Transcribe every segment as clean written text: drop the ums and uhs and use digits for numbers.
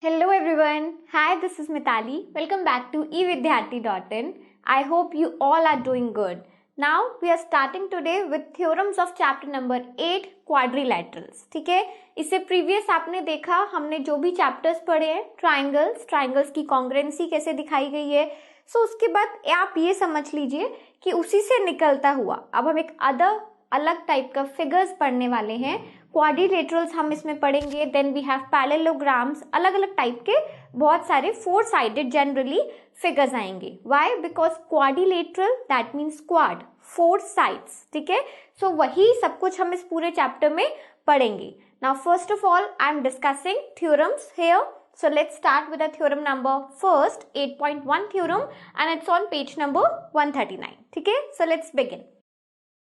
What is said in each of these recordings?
Hello everyone. Hi, this is Mitali. Welcome back to evidyarthi.in. I hope you all are doing good. Now we are starting today with theorems of chapter number 8 quadrilaterals. ठीक है, इससे previous आपने देखा हमने जो भी chapters पढ़े हैं ट्राइंगल्स की कॉन्ग्रुएंसी कैसे दिखाई गई है. सो उसके बाद आप ये समझ लीजिए कि उसी से निकलता हुआ अब हम एक अलग टाइप का फिगर्स पढ़ने वाले हैं. क्वाड्रिलेटरल्स हम इसमें पढ़ेंगे. देन वी हैव पैरेललोग्राम्स, अलग अलग टाइप के बहुत सारे 4 साइडेड जनरली फिगर्स आएंगे. Why? Because quadrilateral that means quad, 4 sides. ठीक है, सो वही सब कुछ हम इस पूरे चैप्टर में पढ़ेंगे. Now first of all I am discussing theorems here. So let's start with the theorem number first, 8.1 theorem, and it's on page number 139. ठीक है, so let's begin.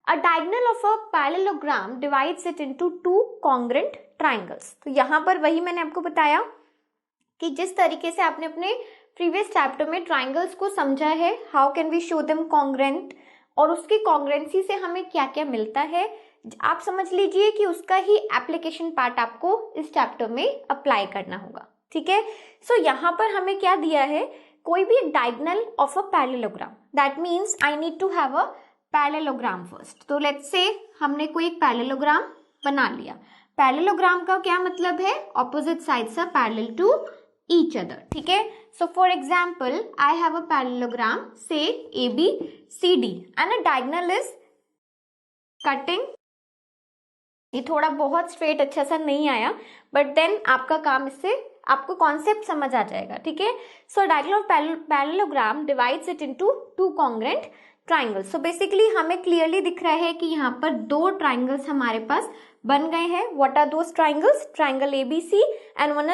A diagonal of a parallelogram divides it into two congruent triangles. तो यहाँ पर वही मैंने आपको बताया कि जिस तरीके से आपने अपने प्रीवियस चैप्टर में ट्राइंगल्स को समझा है, how can we show them congruent, और उसकी कॉन्ग्रेंसी से हमें क्या क्या मिलता है, आप समझ लीजिए कि उसका ही एप्लीकेशन पार्ट आपको इस चैप्टर में अप्लाई करना होगा. ठीक है, सो यहाँ पर हमें क्या दिया है, कोई भी diagonal of a parallelogram. That means I need to have a parallelogram first. तो लेट्स से हमने कोई एक पैरेललोग्राम बना लिया. पैरेललोग्राम का क्या मतलब है? Opposite sides are parallel to each other. ठीक है, so for example I have a parallelogram say ABCD and a diagonal is cutting. ये थोड़ा बहुत स्ट्रेट अच्छा सा नहीं आया, बट देन आपका काम इससे आपको कॉन्सेप्ट समझ आ जाएगा. ठीक है, so diagonal of parallelogram divides it into two congruent triangles. So basically हमें क्लियरली दिख रहा है कि यहाँ पर 2 ट्राइंगल्स हमारे पास बन गए हैं. What are those triangles? Triangle ABC and one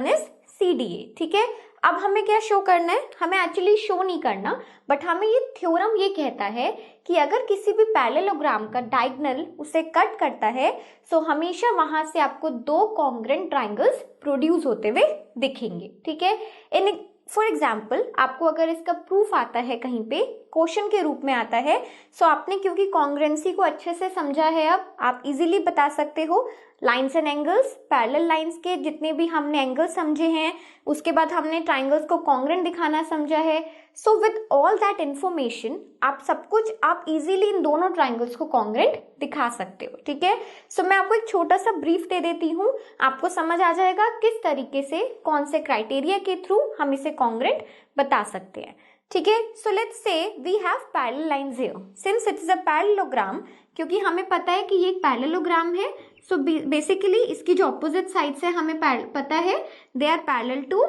is CDA. ठीक है, अब हमें क्या शो करना है? हमें एक्चुअली शो नहीं करना, बट हमें ये थ्योरम ये कहता है कि अगर किसी भी पैरेललोग्राम का डायगोनल उसे कट करता है, सो हमेशा वहां से आपको 2 कॉन्ग्रुएंट ट्राइंगल्स प्रोड्यूस होते हुए दिखेंगे. ठीक है, इन फॉर एग्जाम्पल आपको अगर इसका प्रूफ आता है, कहीं पे क्वेश्चन के रूप में आता है, सो आपने क्योंकि कॉन्ग्रुएंसी को अच्छे से समझा है, अब आप इजीली बता सकते हो lines and angles, parallel lines के जितने भी हमने एंगल्स समझे हैं, उसके बाद हमने ट्राइंगल्स को कॉन्ग्रुएंट दिखाना समझा है. So with all that information आप सब कुछ आप इजीली इन दोनों ट्राइंगल्स को कॉन्ग्रुएंट दिखा सकते हो. ठीक है, सो मैं आपको एक छोटा सा ब्रीफ दे देती हूँ, आपको समझ आ जाएगा किस तरीके से कौन से क्राइटेरिया के थ्रू हम इसे कॉन्ग्रुएंट बता सकते हैं. ठीक है, so let's say we have parallel lines here. Since it is a parallelogram, क्योंकि हमें पता है कि ये एक पैरेललोग्राम है, सो बेसिकली इसकी जो ऑपोजिट साइड्स है हमें पता है they are parallel to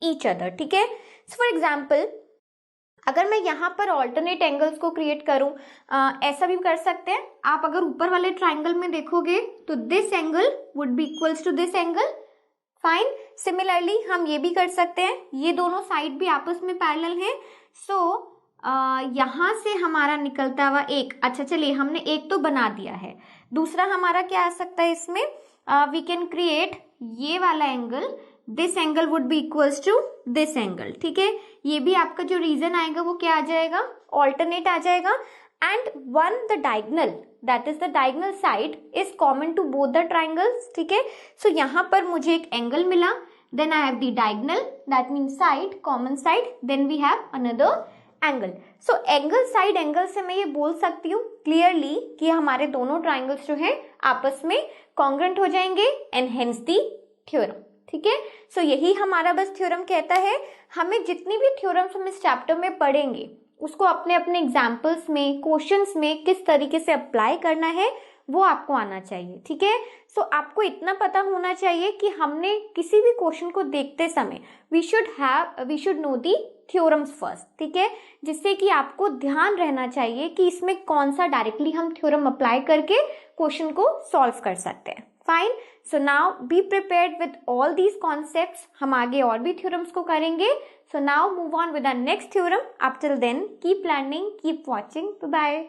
each other. ठीक है, सो फॉर एग्जांपल अगर मैं यहाँ पर ऑल्टरनेट एंगल्स को क्रिएट करूं, ऐसा भी कर सकते हैं आप. अगर ऊपर वाले ट्राइंगल में देखोगे तो this angle would be equals to this angle. Fine, similarly हम ये भी कर सकते हैं, ये दोनों साइड भी आपस में पैरेलल हैं. सो यहाँ से हमारा निकलता हुआ एक, अच्छा चलिए हमने एक तो बना दिया है, दूसरा हमारा क्या आ सकता है इसमें, वी कैन क्रिएट ये वाला angle, this angle would be equals to this angle. ठीक है, ये भी आपका जो रीजन आएगा वो क्या आ जाएगा, ऑल्टरनेट आ जाएगा. And one the diagonal that is the diagonal side is common to both the triangles. ठीक है, सो यहाँ पर मुझे एक एंगल मिला, then I have the diagonal that means side, common side, then we have another angle. So angle side angle से मैं ये बोल सकती हूँ क्लियरली कि हमारे दोनों ट्राइंगल्स जो है आपस में कॉन्ग्रुएंट हो जाएंगे एंड हेंस दी थ्योरम. ठीक है, सो यही हमारा बस थ्योरम कहता है. हमें जितनी भी थ्योरम्स हम इस चैप्टर में पढ़ेंगे उसको अपने अपने एग्जाम्पल्स में, क्वेश्चंस में किस तरीके से अप्लाई करना है वो आपको आना चाहिए. ठीक है, सो आपको इतना पता होना चाहिए कि हमने किसी भी क्वेश्चन को देखते समय we should know the theorems first. ठीक है, जिससे कि आपको ध्यान रहना चाहिए कि इसमें कौन सा डायरेक्टली हम थ्योरम अप्लाई करके क्वेश्चन को सॉल्व कर सकते हैं. Fine, so now be prepared with all these concepts. हम आगे और भी थ्योरम्स को करेंगे. So now move on with our next theorem. Up till then keep learning, keep watching. Bye.